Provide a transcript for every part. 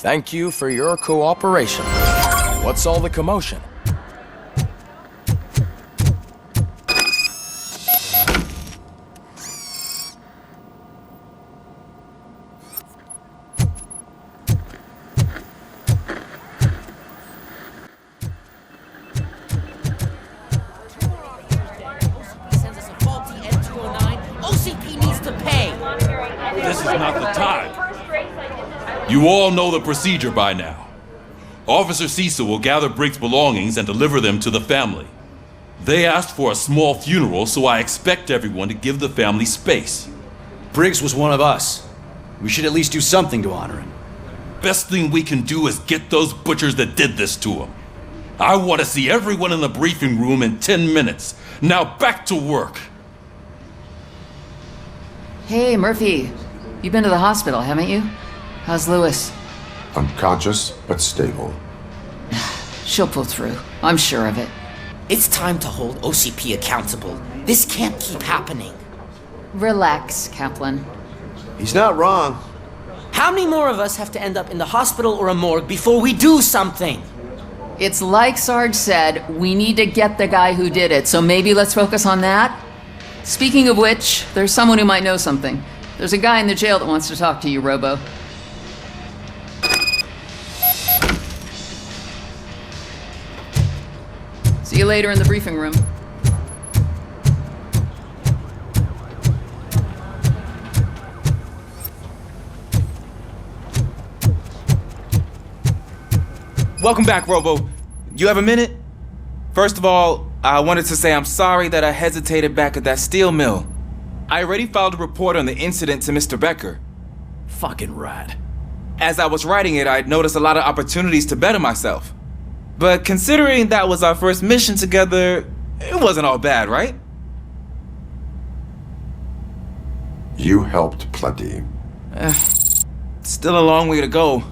Thank you for your cooperation. What's all the commotion? This is not the time. You all know the procedure by now. Officer Cecil will gather Briggs' belongings and deliver them to the family. They asked for a small funeral, so I expect everyone to give the family space. Briggs was one of us. We should at least do something to honor him. Best thing we can do is get those butchers that did this to him. I want to see everyone in the briefing room in 10 minutes. Now back to work. Hey, Murphy. You've been to the hospital, haven't you? How's Lewis? Unconscious, but stable. She'll pull through. I'm sure of it. It's time to hold OCP accountable. This can't keep happening. Relax, Kaplan. He's not wrong. How many more of us have to end up in the hospital or a morgue before we do something? It's like Sarge said, we need to get the guy who did it, so maybe let's focus on that? Speaking of which, there's someone who might know something. There's a guy in the jail that wants to talk to you, Robo. See you later in the briefing room. Welcome back, Robo. You have a minute? First of all, I wanted to say I'm sorry that I hesitated back at that steel mill. I already filed a report on the incident to Mr. Becker. Fucking rad. As I was writing it, I'd noticed a lot of opportunities to better myself. But considering that was our first mission together, it wasn't all bad, right? You helped plenty. Still a long way to go.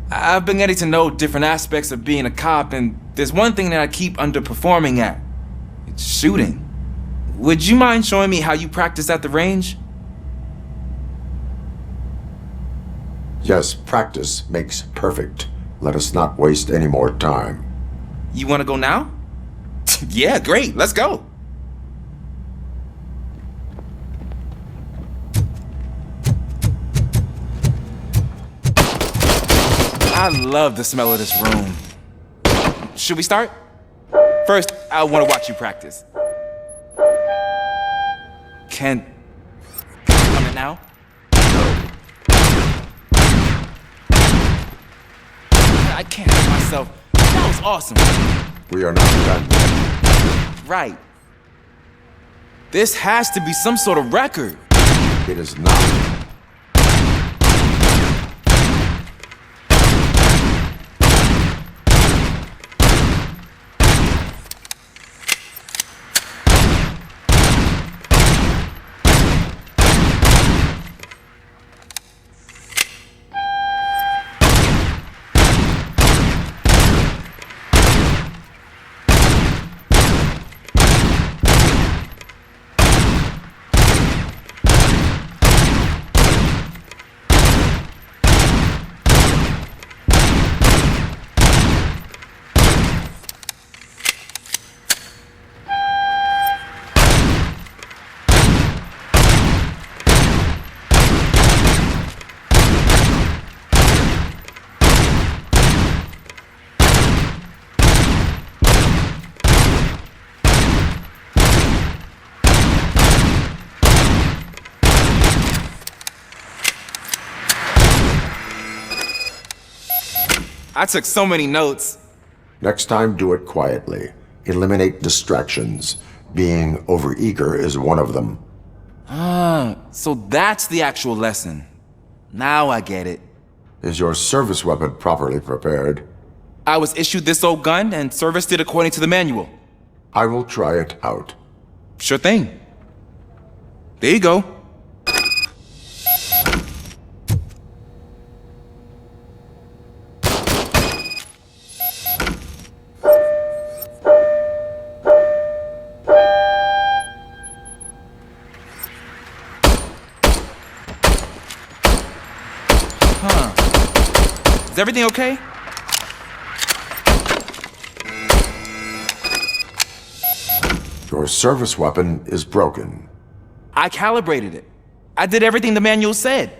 I've been getting to know different aspects of being a cop, and there's one thing that I keep underperforming at. It's shooting. Would you mind showing me how you practice at the range? Yes, practice makes perfect. Let us not waste any more time. You want to go now? Yeah, great. Let's go. I love the smell of this room. Should we start? First, I want to watch you practice. Can... Come in now? I can't help myself. That was awesome. We are not done yet. Right. This has to be some sort of record. It is not. I took so many notes. Next time, do it quietly. Eliminate distractions. Being overeager is one of them. So that's the actual lesson. Now I get it. Is your service weapon properly prepared? I was issued this old gun and serviced it according to the manual. I will try it out. Sure thing. There you go. Is everything okay? Your service weapon is broken. I calibrated it. I did everything the manual said.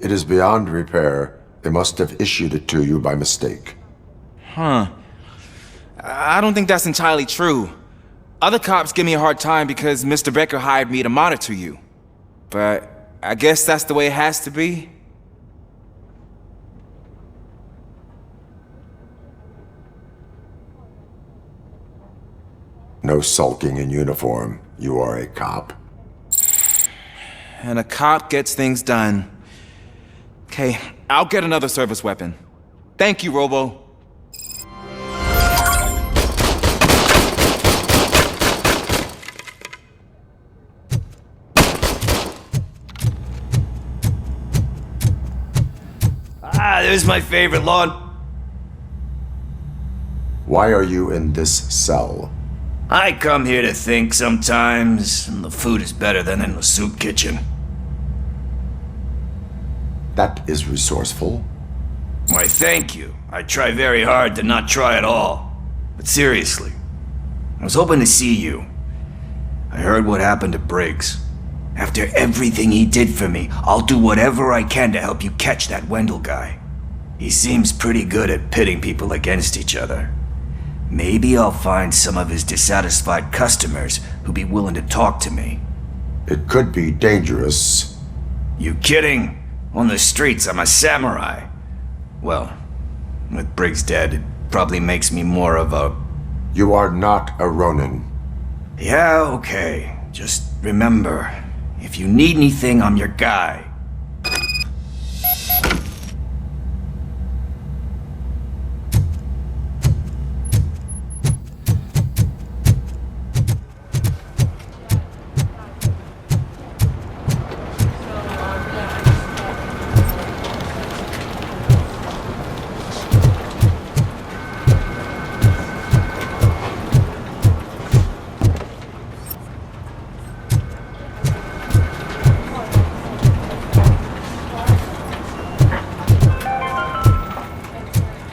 It is beyond repair. They must have issued it to you by mistake. Huh. I don't think that's entirely true. Other cops give me a hard time because Mr. Becker hired me to monitor you. But I guess that's the way it has to be. No sulking in uniform. You are a cop. And a cop gets things done. Okay, I'll get another service weapon. Thank you, Robo. There's my favorite lawn. Why are you in this cell? I come here to think sometimes, and the food is better than in the soup kitchen. That is resourceful. Why, thank you. I try very hard to not try at all. But seriously, I was hoping to see you. I heard what happened to Briggs. After everything he did for me, I'll do whatever I can to help you catch that Wendell guy. He seems pretty good at pitting people against each other. Maybe I'll find some of his dissatisfied customers who'd be willing to talk to me. It could be dangerous. You kidding? On the streets, I'm a samurai. Well, with Briggs dead, it probably makes me more of a... You are not a Ronin. Yeah, okay. Just remember, if you need anything, I'm your guy.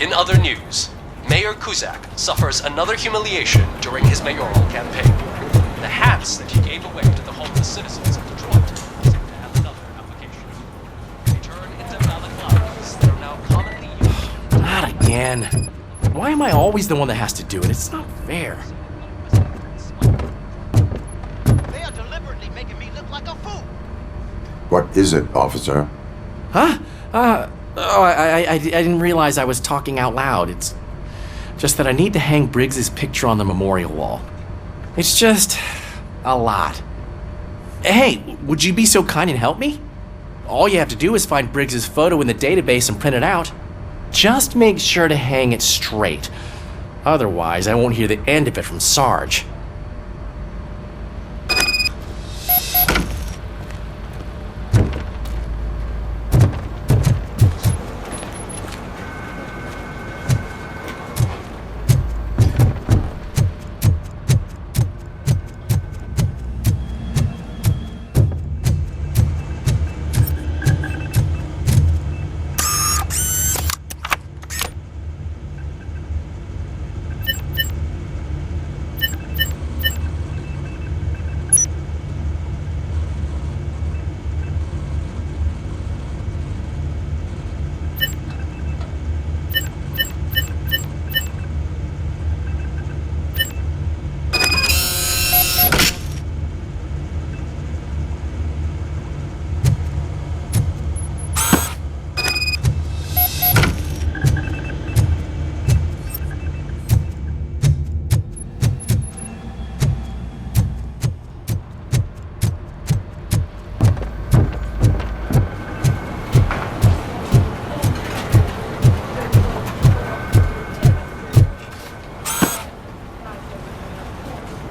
In other news, Mayor Kuzak suffers another humiliation during his mayoral campaign. The hats that he gave away to the homeless citizens of Detroit seem to have another application. They turn into balaclavas that are now commonly used. Not again. Why am I always the one that has to do it? It's not fair. They are deliberately making me look like a fool. What is it, officer? Huh? I didn't realize I was talking out loud. It's just that I need to hang Briggs's picture on the memorial wall. It's just a lot. Hey, would you be so kind and help me? All you have to do is find Briggs's photo in the database and print it out. Just make sure to hang it straight. Otherwise, I won't hear the end of it from Sarge.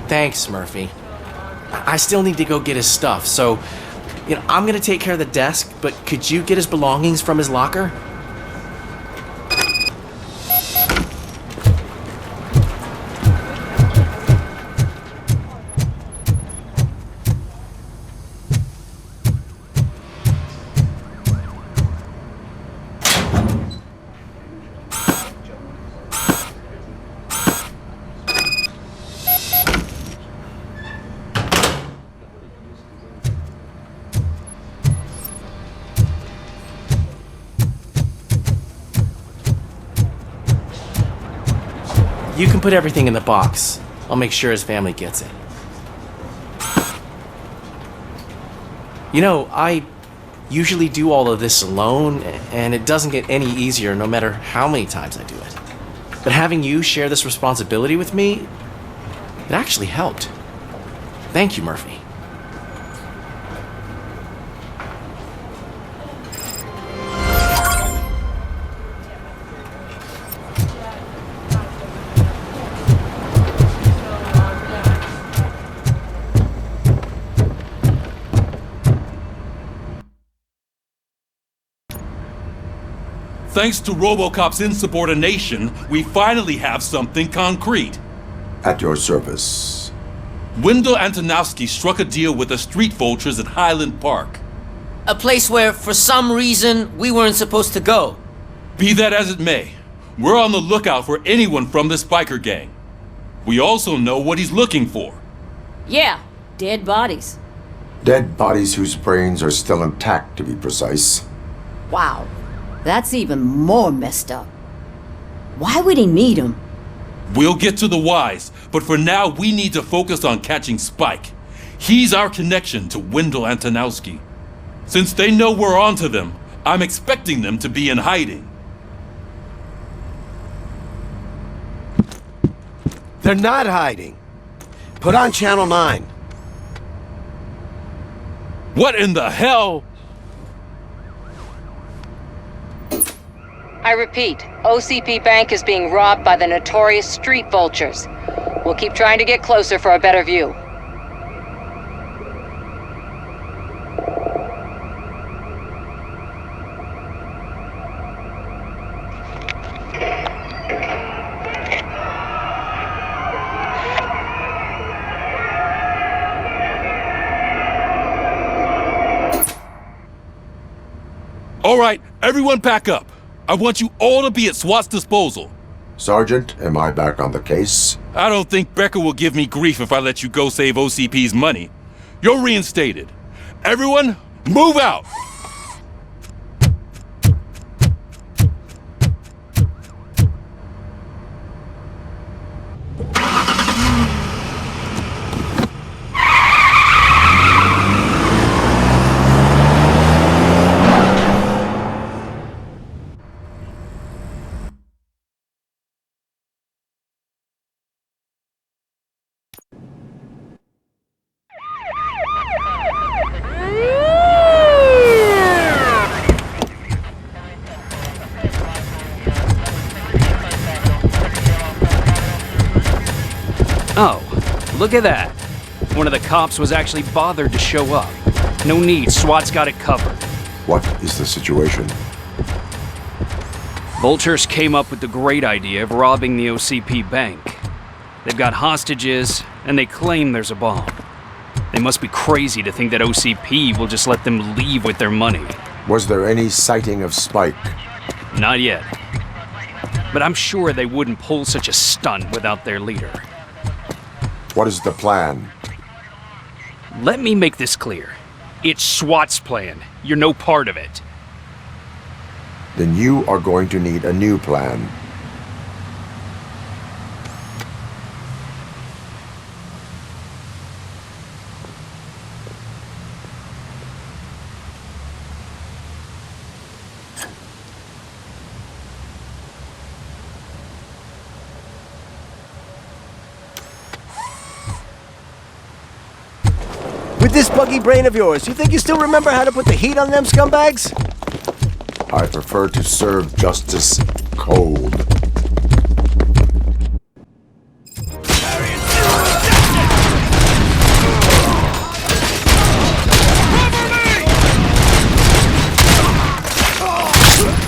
Thanks, Murphy. I still need to go get his stuff, so, I'm gonna take care of the desk, but could you get his belongings from his locker? You can put everything in the box. I'll make sure his family gets it. You know, I usually do all of this alone, and it doesn't get any easier no matter how many times I do it. But having you share this responsibility with me, it actually helped. Thank you, Murphy. Thanks to Robocop's insubordination, we finally have something concrete. At your service. Wendell Antonowski struck a deal with the street vultures at Highland Park. A place where, for some reason, we weren't supposed to go. Be that as it may, we're on the lookout for anyone from this biker gang. We also know what he's looking for. Yeah, dead bodies. Dead bodies whose brains are still intact, to be precise. Wow, that's even more messed up. Why would he need them? We'll get to the whys, but for now we need to focus on catching Spike. He's our connection to Wendell Antonowski. Since they know we're onto them, I'm expecting them to be in hiding. They're not hiding. Put on Channel 9. What in the hell? I repeat, OCP Bank is being robbed by the notorious street vultures. We'll keep trying to get closer for a better view. All right, everyone pack up. I want you all to be at SWAT's disposal. Sergeant, am I back on the case? I don't think Becker will give me grief if I let you go save OCP's money. You're reinstated. Everyone, move out! Oh, look at that. One of the cops was actually bothered to show up. No need, SWAT's got it covered. What is the situation? Vultures came up with the great idea of robbing the OCP bank. They've got hostages, and they claim there's a bomb. They must be crazy to think that OCP will just let them leave with their money. Was there any sighting of Spike? Not yet. But I'm sure they wouldn't pull such a stunt without their leader. What is the plan? Let me make this clear. It's SWAT's plan. You're no part of it. Then you are going to need a new plan. With this buggy brain of yours, you think you still remember how to put the heat on them scumbags? I prefer to serve justice cold.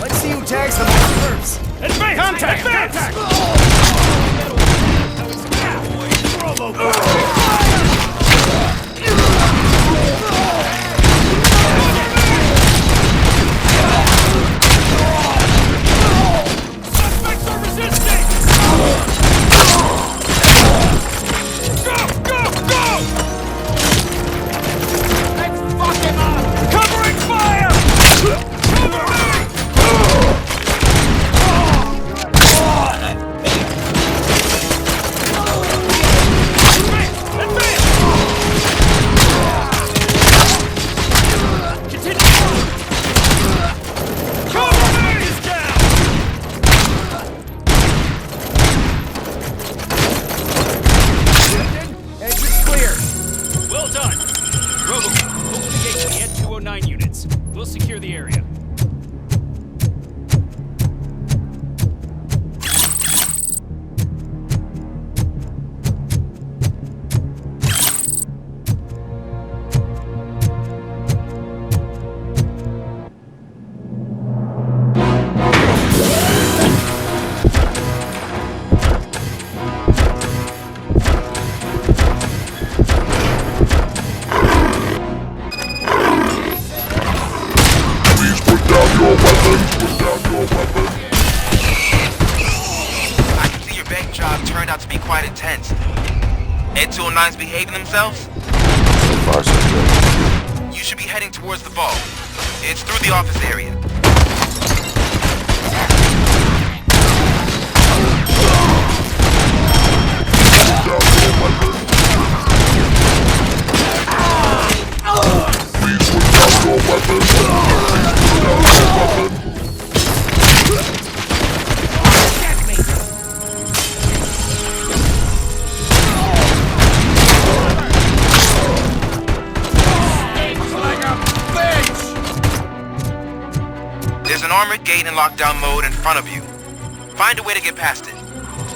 Let's see who tags the most first. It's me! Contact! Contact! Robocop! job turned out to be quite intense. Ed 209's behaving themselves? So far, so good. You should be heading towards the vault. It's through the office area. There's an armored gate in lockdown mode in front of you. Find a way to get past it.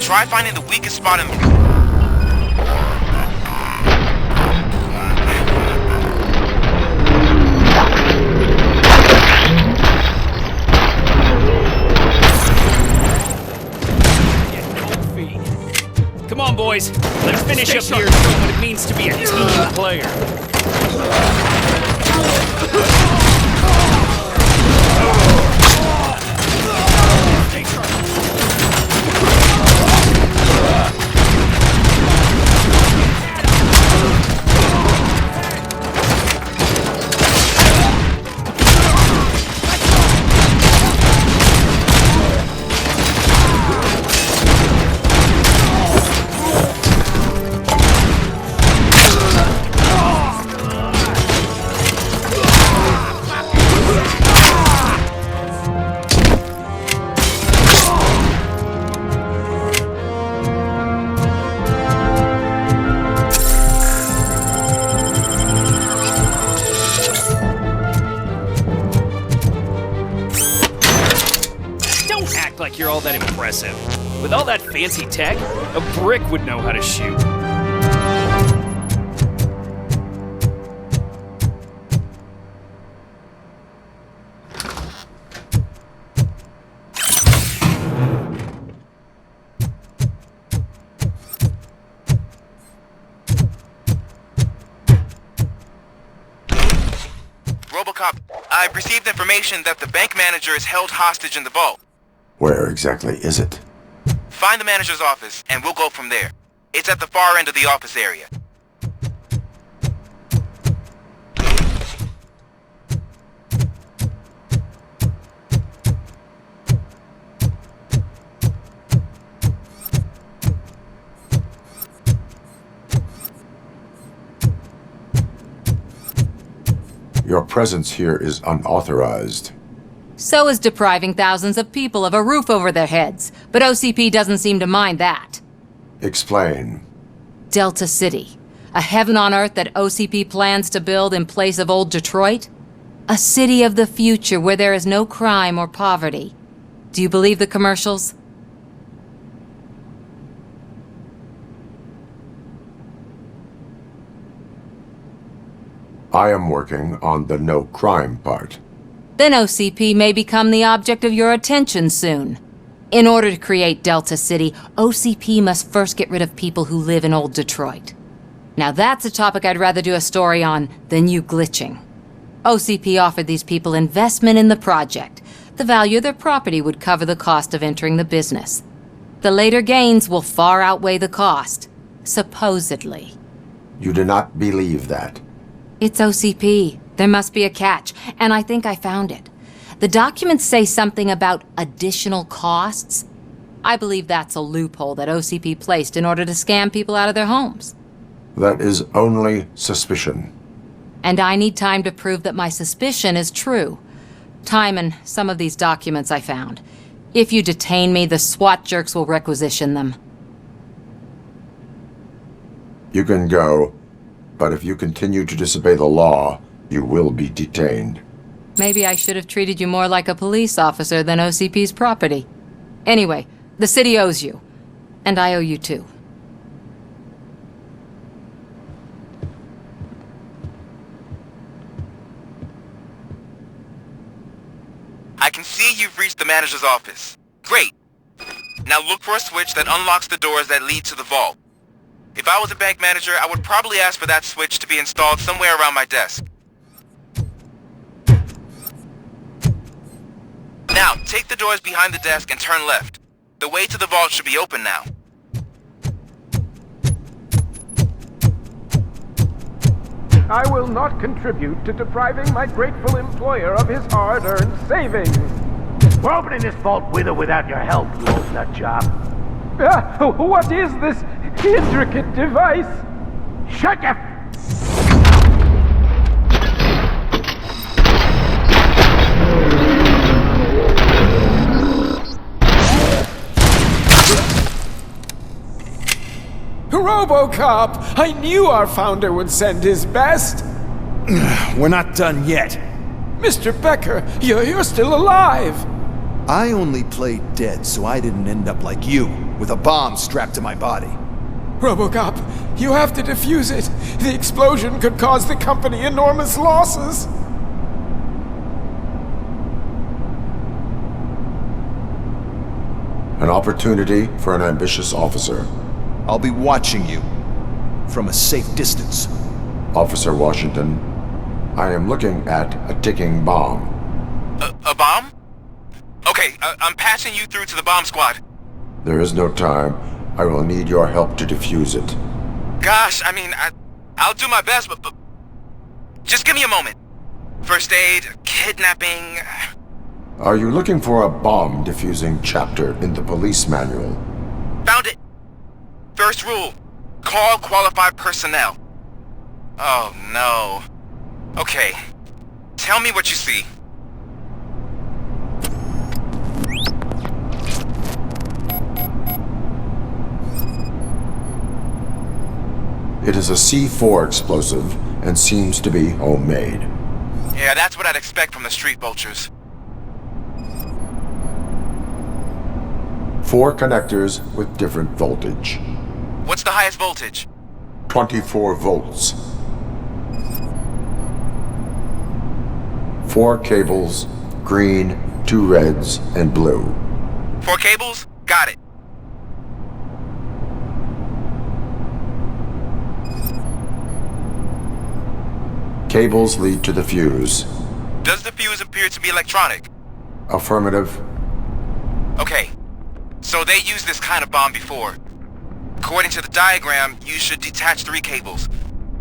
Try finding the weakest spot in the room. Come on, boys. Let's finish up here and show what it means to be a team player. Like you're all that impressive. With all that fancy tech, a brick would know how to shoot. Robocop, I've received information that the bank manager is held hostage in the vault. Where exactly is it? Find the manager's office, and we'll go from there. It's at the far end of the office area. Your presence here is unauthorized. So is depriving thousands of people of a roof over their heads, but OCP doesn't seem to mind that. Explain. Delta City, a heaven on earth that OCP plans to build in place of old Detroit? A city of the future where there is no crime or poverty. Do you believe the commercials? I am working on the no crime part. Then OCP may become the object of your attention soon. In order to create Delta City, OCP must first get rid of people who live in old Detroit. Now that's a topic I'd rather do a story on than you glitching. OCP offered these people investment in the project. The value of their property would cover the cost of entering the business. The later gains will far outweigh the cost. Supposedly. You do not believe that. It's OCP. There must be a catch, and I think I found it. The documents say something about additional costs. I believe that's a loophole that OCP placed in order to scam people out of their homes. That is only suspicion. And I need time to prove that my suspicion is true. Time and some of these documents I found. If you detain me, the SWAT jerks will requisition them. You can go, but if you continue to disobey the law, you will be detained. Maybe I should have treated you more like a police officer than OCP's property. Anyway, the city owes you. And I owe you too. I can see you've reached the manager's office. Great. Now look for a switch that unlocks the doors that lead to the vault. If I was a bank manager, I would probably ask for that switch to be installed somewhere around my desk. Now, take the doors behind the desk and turn left. The way to the vault should be open now. I will not contribute to depriving my grateful employer of his hard-earned savings. We're opening this vault with or without your help, you old nut job. What is this intricate device? Shut your... Robocop! I knew our founder would send his best! We're not done yet. Mr. Becker, you're still alive! I only played dead so I didn't end up like you, with a bomb strapped to my body. Robocop, you have to defuse it. The explosion could cause the company enormous losses. An opportunity for an ambitious officer. I'll be watching you from a safe distance. Officer Washington, I am looking at a ticking bomb. A bomb? Okay, I'm passing you through to the bomb squad. There is no time. I will need your help to defuse it. Gosh, I mean, I'll do my best, but just give me a moment. First aid, kidnapping... Are you looking for a bomb defusing chapter in the police manual? Found it! First rule, call qualified personnel. Oh no. Okay, tell me what you see. It is a C4 explosive and seems to be homemade. Yeah, that's what I'd expect from the street vultures. 4 connectors with different voltage. What's the highest voltage? 24 volts. 4 cables, green, 2 reds, and blue. 4 cables? Got it. Cables lead to the fuse. Does the fuse appear to be electronic? Affirmative. Okay, so they used this kind of bomb before. According to the diagram, you should detach 3 cables.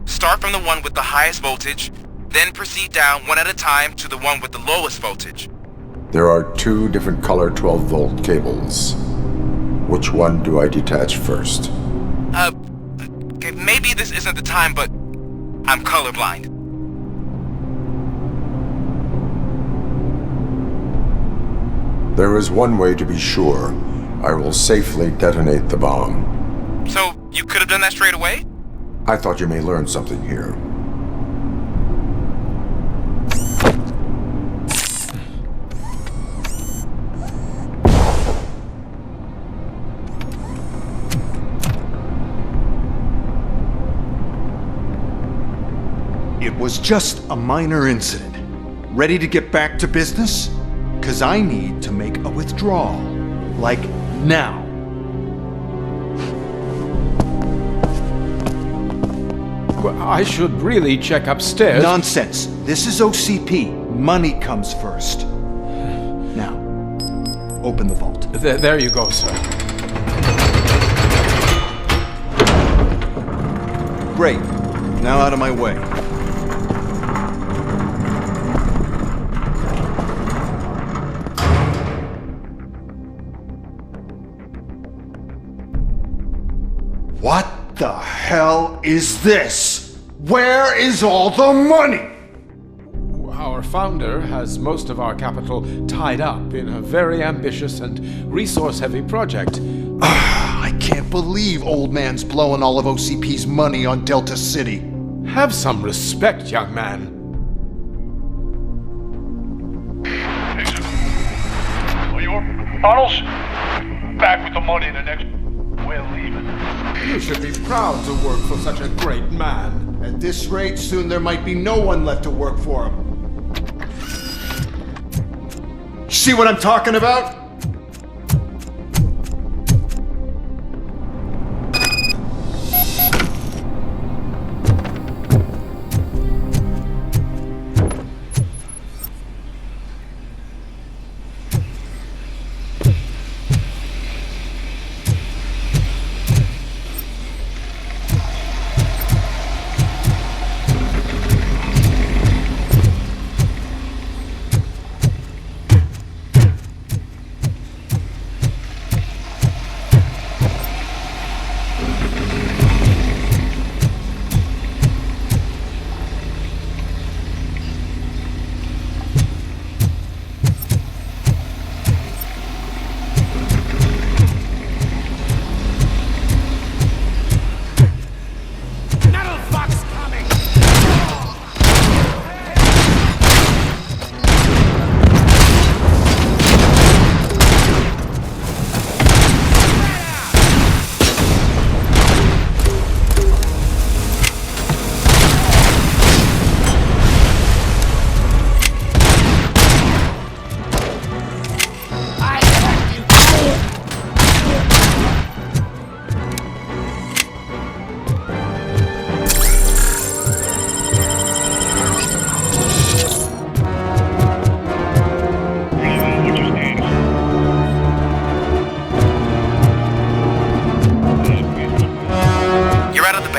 Start from the one with the highest voltage, then proceed down one at a time to the one with the lowest voltage. There are 2 different color 12-volt cables. Which one do I detach first? Okay, maybe this isn't the time, but I'm colorblind. There is one way to be sure. I will safely detonate the bomb. So, you could have done that straight away? I thought you may learn something here. It was just a minor incident. Ready to get back to business? 'Cause I need to make a withdrawal. Like now. Well, I should really check upstairs. Nonsense. This is OCP. Money comes first. Now, open the vault. There you go, sir. Great. Now out of my way. What the hell is this? Where is all the money? Our founder has most of our capital tied up in a very ambitious and resource-heavy project. I can't believe old man's blowing all of OCP's money on Delta City. Have some respect, young man. Bottles? Back with the money in the next... We're leaving. You should be proud to work for such a great man. At this rate, soon there might be no one left to work for him. See what I'm talking about?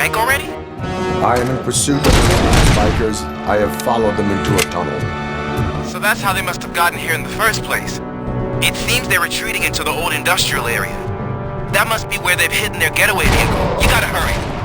bank already? I am in pursuit of the bikers. I have followed them into a tunnel. So that's how they must have gotten here in the first place. It seems they're retreating into the old industrial area. That must be where they've hidden their getaway vehicle. You gotta hurry.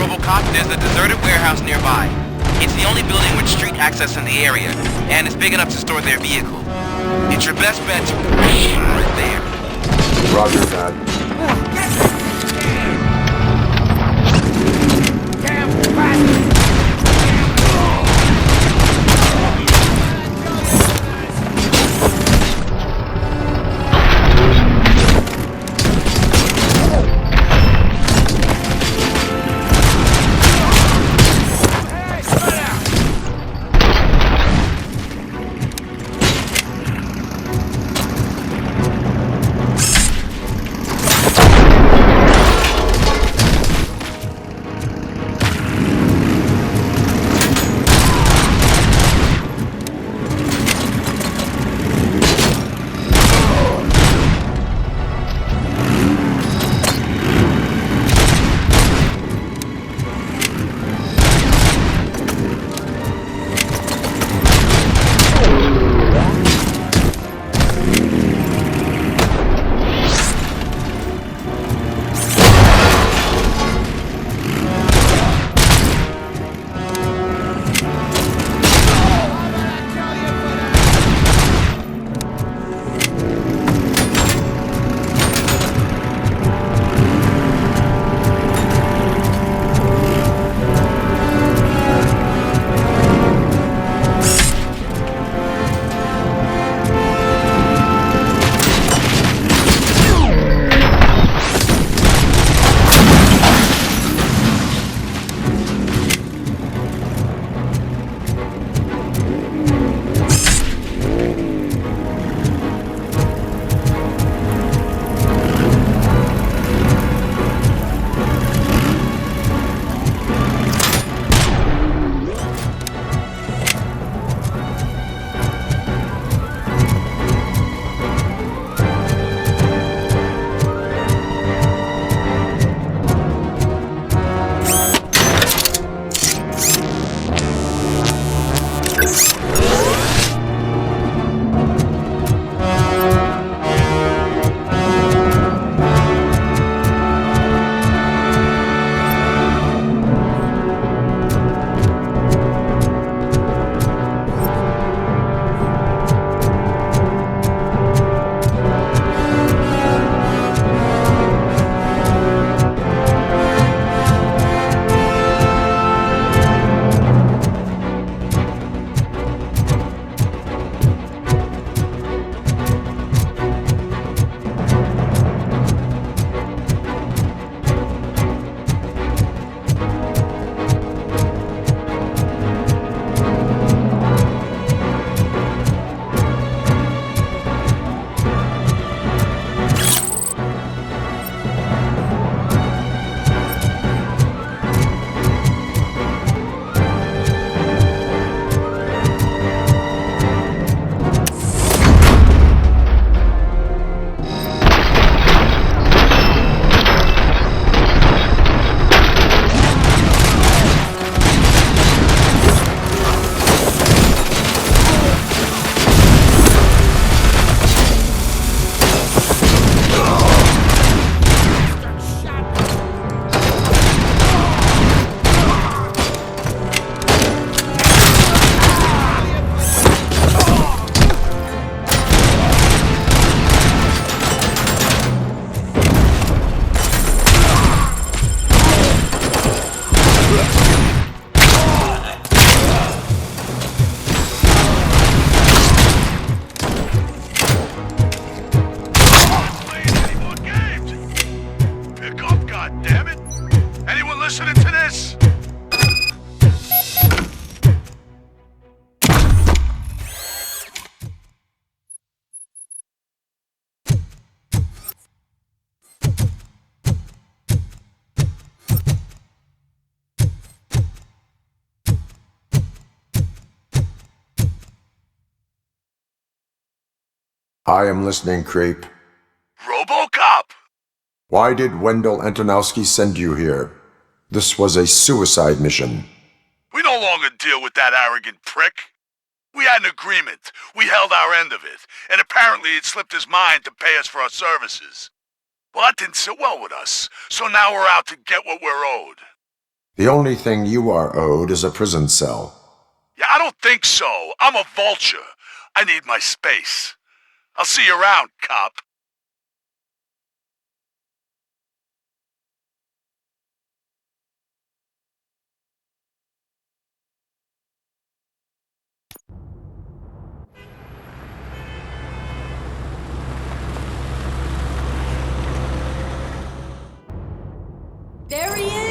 Robocop, there's a deserted warehouse nearby. It's the only building with street access in the area, and it's big enough to store their vehicle. It's your best bet to right there. Roger that. God damn it! Anyone listening to this? I am listening, creep. Robocop! Why did Wendell Antonowski send you here? This was a suicide mission. We no longer deal with that arrogant prick. We had an agreement. We held our end of it, and apparently it slipped his mind to pay us for our services. Well, that didn't sit well with us, so now we're out to get what we're owed. The only thing you are owed is a prison cell. Yeah, I don't think so. I'm a vulture. I need my space. I'll see you around, cop. There he is!